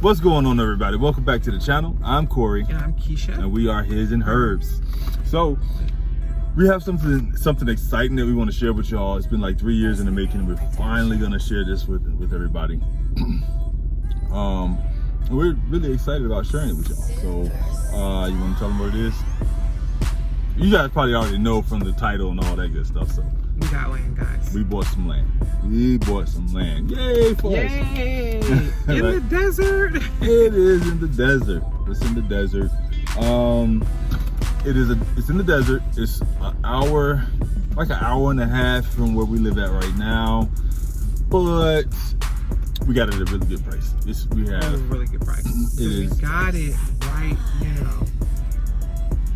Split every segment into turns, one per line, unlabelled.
What's going on, everybody? Welcome back to the channel. I'm Corey.
And I'm Keisha.
And we are His and Herbs. So, we have something exciting that we want to share with y'all. It's been like 3 years in the making, and we're finally going to share this with everybody. We're really excited about sharing it with y'all. So, you want to tell them what it is? You guys probably already know from the title and all that good stuff. So,
we got land, guys.
we bought some land. Yay for us.
Yay! In the desert.
It is in the desert. It's in the desert. It's in the desert. It's an hour and a half from where we live at right now, but we got it at a really good price. We have
a really good price. We got it right,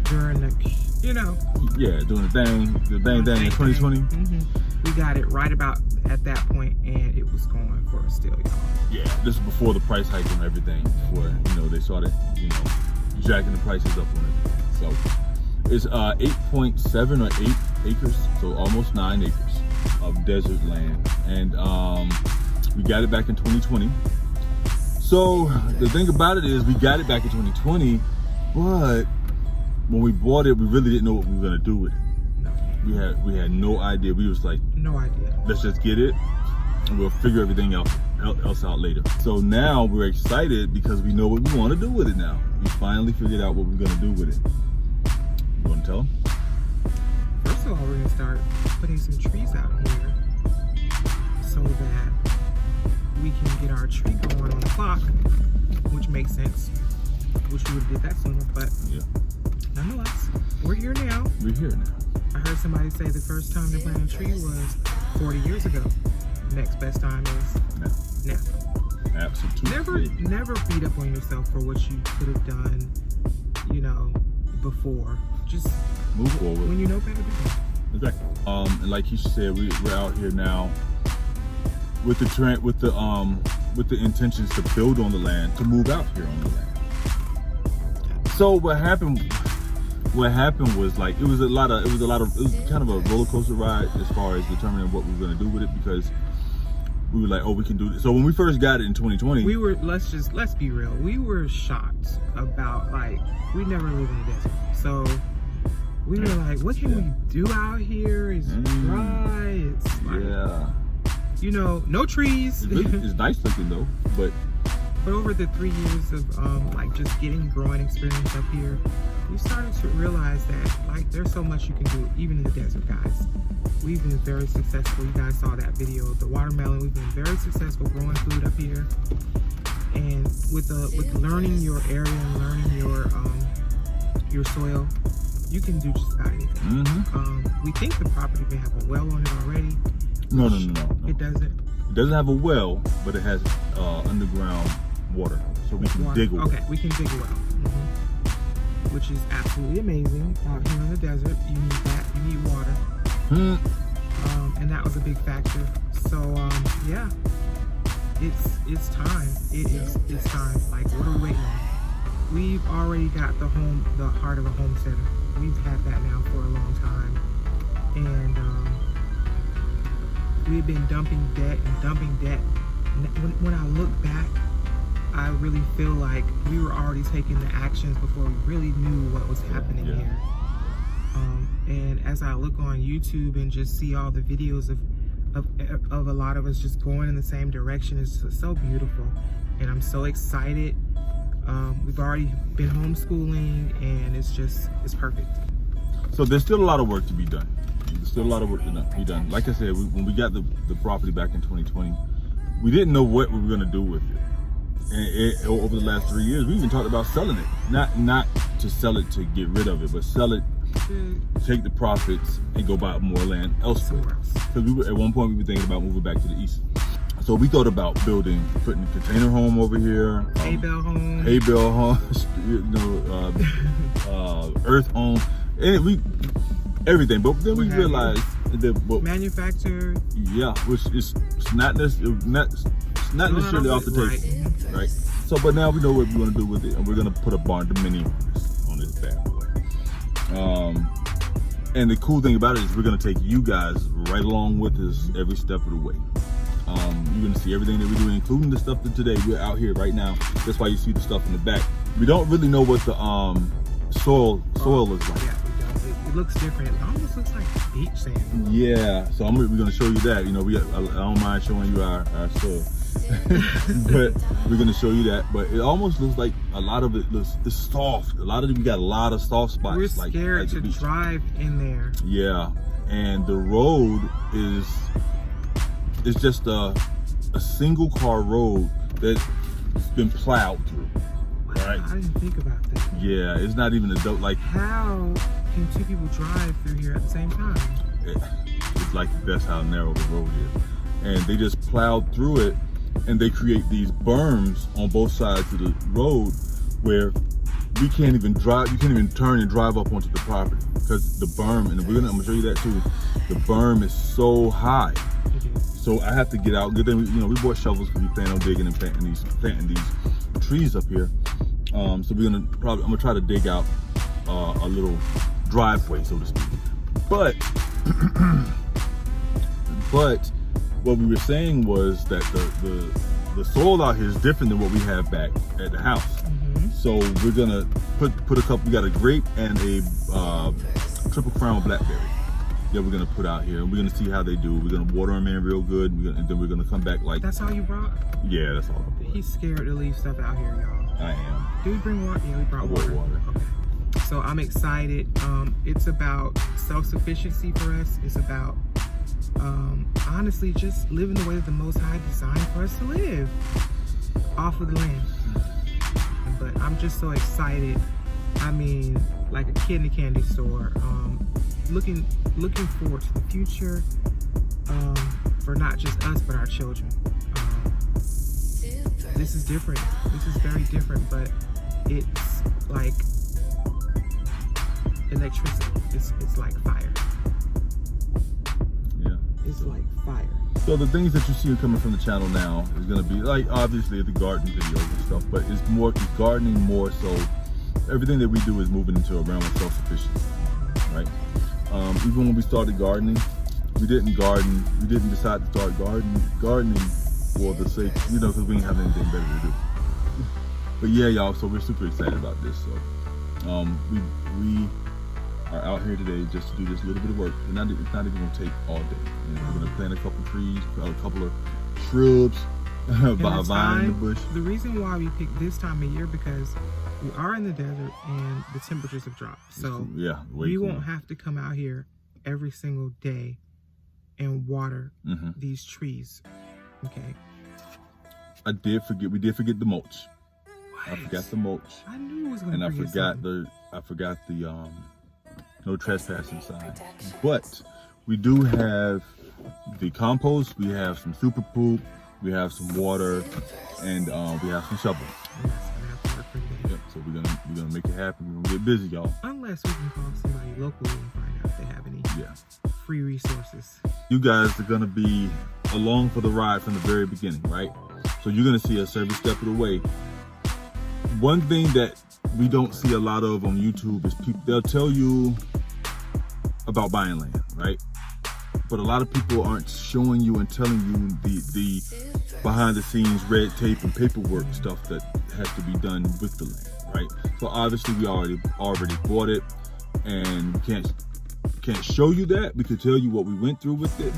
during the,
doing the thing in 2020.
We got it right about at that point, and it was going for a steal, y'all.
Yeah, this is before the price hike and everything. Before they started, jacking the prices up on it. So it's 8.7 or 8 acres, so almost 9 acres of desert land, and we got it back in 2020. So the thing about it is, we got it back in 2020, but when we bought it, we really didn't know what we were gonna do with it. We had no idea. We was like,
no idea.
Let's just get it, and we'll figure everything else out later. So now we're excited because we know what we want to do with it now. We finally figured out what we're gonna do with it. You want to tell them?
First of all, we're gonna start putting some trees out here so that we can get our tree going on the clock, which makes sense. Wish we would have did that sooner, but nonetheless, we're here now.
We're here now.
I heard somebody say the first time to plant a tree was 40 years ago. Next best time is now.
Absolutely.
Never beat up on yourself for what you could have done, before. Just
move forward.
When you know better, do better.
Exactly. And like he said, we're out here now with the intentions to build on the land, to move out here on the land. So what happened was, like, it was kind of a roller coaster ride as far as determining what we were going to do with it, because we were like, oh, we can do this. So when we first got it in 2020,
we were, let's be real, we were shocked about, like, we never lived in the desert. So we were like, what can we do out here? It's dry, it's like, no trees.
It's nice looking though, but
over the 3 years of just getting growing experience up here, we started to realize that, like, there's so much you can do even in the desert, guys. We've been very successful. You guys saw that video of the watermelon. We've been very successful growing food up here, and with learning your area and learning your soil, you can do just about anything. We think the property may have a well on it already.
No.
It doesn't.
It doesn't have a well, but it has underground water, so we can dig a well.
Okay, we can dig a well, which is absolutely amazing. Out here in the desert, you need that. You need water, and that was a big factor. So it's time. It's time. Like, what are we waiting on? We've already got the heart of a homesteader. We've had that now for a long time, and we've been dumping debt. When I look back, I really feel like we were already taking the actions before we really knew what was happening here. And as I look on YouTube and just see all the videos of a lot of us just going in the same direction, it's just so beautiful, and I'm so excited. We've already been homeschooling, and it's perfect.
So there's still a lot of work to be done. There's still a lot of work to be done. Like I said, when we got the property back in 2020, we didn't know what we were going to do with it. And over the last 3 years, we even talked about selling it. Not to sell it to get rid of it, but sell it, take the profits, and go buy more land elsewhere. Because at one point we were thinking about moving back to the east. So we thought about putting a container home over here,
hay bale home,
earth home, and everything. But then we realized that
manufactured,
which is not necessarily off the table, right? So, but now we know what we want to do with it, and we're gonna put a barn dominium on this bad boy. And the cool thing about it is we're gonna take you guys right along with us every step of the way. You're gonna see everything that we do, including the stuff that today we're out here right now. That's why you see the stuff in the back. We don't really know what the soil is like.
Yeah, it looks different. It almost looks like beach sand.
Yeah, so we're gonna show you that. You know, I don't mind showing you our soil, but we're gonna show you that. But it almost looks like a lot of it's soft. A lot of it, we got a lot of soft spots.
We're scared to drive in there.
Yeah, and the road is just a single car road that's been plowed through. Right.
I didn't think about that.
Yeah, it's not even like.
How can two people drive through here at the same time?
It's like that's how narrow the road is, and they just plowed through it, and they create these berms on both sides of the road where we can't even drive. You can't even turn and drive up onto the property because the berm, and I'm gonna show you that too. The berm is so high. So I have to get out. Good thing we bought shovels because we plan on digging and planting these trees up here. So I'm gonna try to dig out a little driveway, so to speak. But what we were saying was that the soil out here is different than what we have back at the house. So we're gonna put a couple. We got a grape and a triple crown blackberry that we're gonna put out here, and we're gonna see how they do. We're gonna water them in real good, and then we're gonna come back like.
That's all you brought?
Yeah, that's all I brought.
He's scared to leave stuff out here, y'all.
I am.
Did we bring water? Yeah, we brought water. Okay. So I'm excited. It's about self-sufficiency for us. It's about honestly just living the way that the Most High designed for us to live off of the land. But I'm just so excited. I mean, like a kid in a candy store. Looking forward to the future for not just us but our children. This is different. This is very different, but it's like electricity. It's like fire.
Yeah.
It's like fire.
So the things that you see coming from the channel now is going to be like obviously the garden videos and stuff, but it's gardening more so. Everything that we do is moving into a realm of self-sufficiency, right? Even when we started gardening, we didn't garden. We didn't decide to start gardening for the sake, because we didn't have anything better to do. But yeah, y'all. So we're super excited about this. So we are out here today just to do this little bit of work. It's not even going to take all day. We're going to plant a couple trees, a couple of shrubs, by a vine in the bush.
The reason why we picked this time of year because we are in the desert and the temperatures have dropped. So
yeah,
we won't have to come out here every single day and water these trees. Okay.
We did forget the mulch.
What?
I forgot the mulch.
I knew it was going to
forget. And I forgot the no trespassing sign. But we do have the compost, we have some super poop, we have some water, and we have some shovels. Yep, so we're gonna make it happen. We're gonna get busy, y'all.
Unless we can call somebody locally and find out if they have any free resources.
You guys are gonna be along for the ride from the very beginning, right? So you're gonna see us every step of the way. One thing that we don't see a lot of on YouTube is they'll tell you about buying land, right? But a lot of people aren't showing you and telling you the behind the scenes red tape and paperwork stuff that has to be done with the land, right? So obviously we already bought it, and we can't show you that. We can tell you what we went through with it,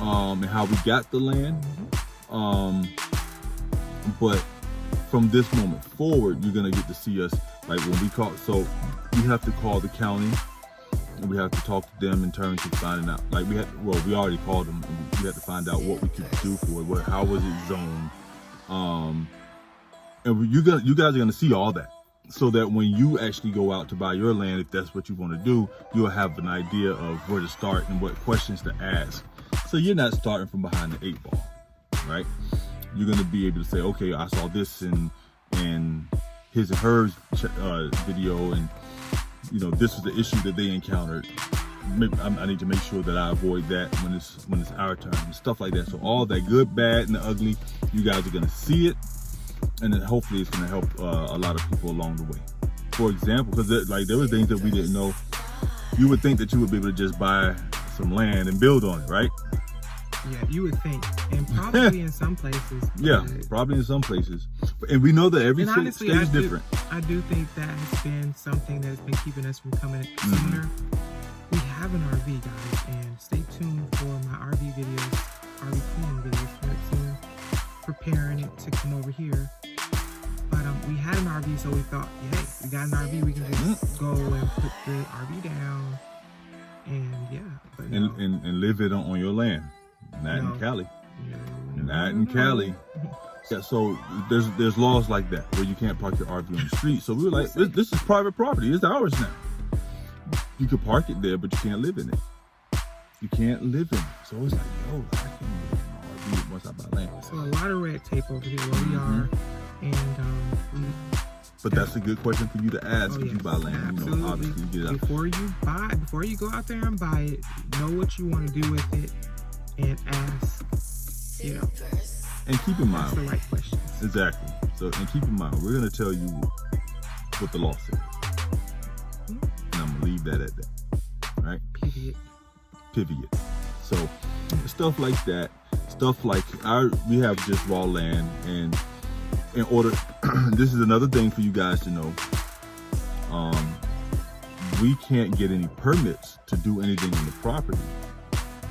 and how we got the land. But from this moment forward, you're gonna get to see us like when we call. So we have to call the county, and we have to talk to them in terms of finding out. Like we already called them, and we had to find out what we could do for it. How was it zoned? And you guys are gonna see all that, so that when you actually go out to buy your land, if that's what you want to do, you'll have an idea of where to start and what questions to ask. So you're not starting from behind the 8 ball, right? You're gonna be able to say, okay, I saw this in HisandHerbs video, and this was the issue that they encountered. I need to make sure that I avoid that when it's our turn and stuff like that. So all that good, bad, and the ugly, you guys are gonna see it, and then hopefully it's gonna help a lot of people along the way. For example, because there were things that we didn't know. You would think that you would be able to just buy some land and build on it, right?
Yeah, you would think, and probably in some places.
Yeah, probably in some places, and we know that every
honestly,
state is different.
I do think that has been something that has been keeping us from coming sooner. We have an RV, guys, and stay tuned for my RV videos, RV cleaning videos very soon. Preparing it to come over here, but we had an RV, so we thought, hey, we got an RV, we can just go and put the RV down, and yeah, but
and live it on your land, not in Cali, not in Cali. Yeah, so there's laws like that where you can't park your RV on the street. So we were like, this is private property. It's ours now. You could park it there, but you can't live in it. You can't live in it. So it's like, yo, I can't live in my RV once I buy land.
So a lot of red tape over here where we are, and
but that's a good question for you to ask if you buy land.
Absolutely.
You know, obviously, you get out.
Before you go out there and buy it, know what you want to do with it, and ask, you know.
And keep in mind,
that's the right questions.
Exactly. So, and keep in mind, we're going to tell you what the law says. And I'm going to leave that at that. Right? Pivot. So, stuff like that. Stuff like, we have just raw land, and in order, this is another thing for you guys to know. We can't get any permits to do anything on the property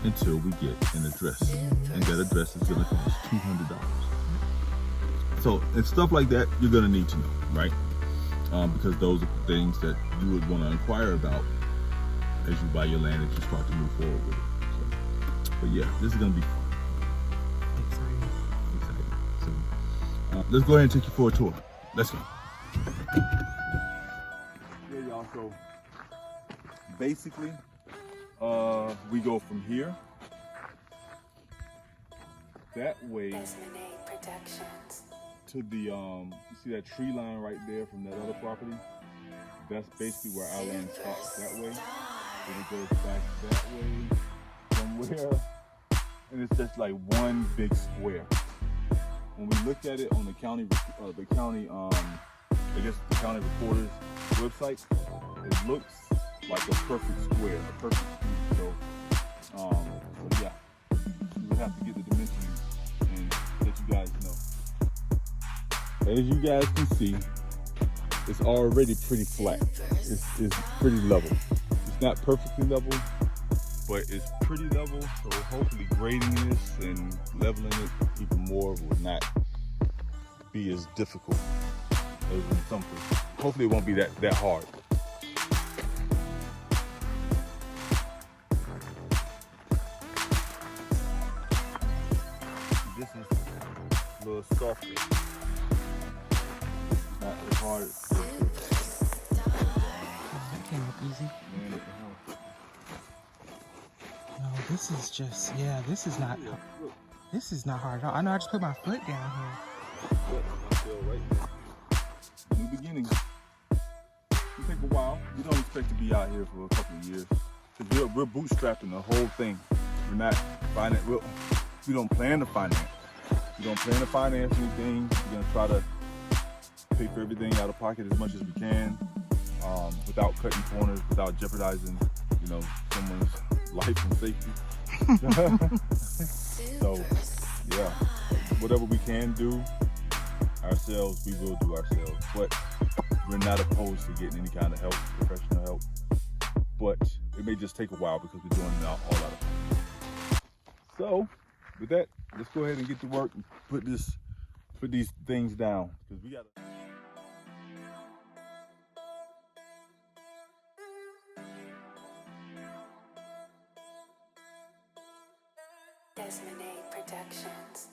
until we get an address, and that address is going to cost $200. So, and stuff like that, you're going to need to know, right? Because those are things that you would want to inquire about as you buy your land, as you start to move forward with it. So, but yeah, this is going to be fun. Exciting. So, let's go ahead and take you for a tour. Let's go. Yeah, y'all. So basically, we go from here that way to the you see that tree line right there from that other property? That's basically where our land stops that way. Then it goes back that way somewhere, and it's just like one big square. When we look at it on the county recorder's website, it looks like a perfect square, a perfect street. So yeah, we would have to get the dimensions and let you guys know. As you guys can see, it's already pretty flat. It's pretty level. It's not perfectly level, but it's pretty level. So hopefully grading this and leveling it even more will not be as difficult as in some places. Hopefully it won't be that hard. This is a little softer. Not as hard as
that came up easy. No, this is just, this is not hard at all. I know I just put my foot down here.
New beginnings. It'll take a while. We don't expect to be out here for a couple of years. Because we're bootstrapping the whole thing. We're not finance. We don't plan to finance. We don't plan to finance anything. We're going to try to pay for everything out of pocket as much as we can, without cutting corners, without jeopardizing, someone's life and safety. So, yeah, whatever we can do ourselves, we will do ourselves. But we're not opposed to getting any kind of help, professional help. But it may just take a while because we're doing it all out of time. So, with that, let's go ahead and get to work and put these things down, because we got to.
Productions.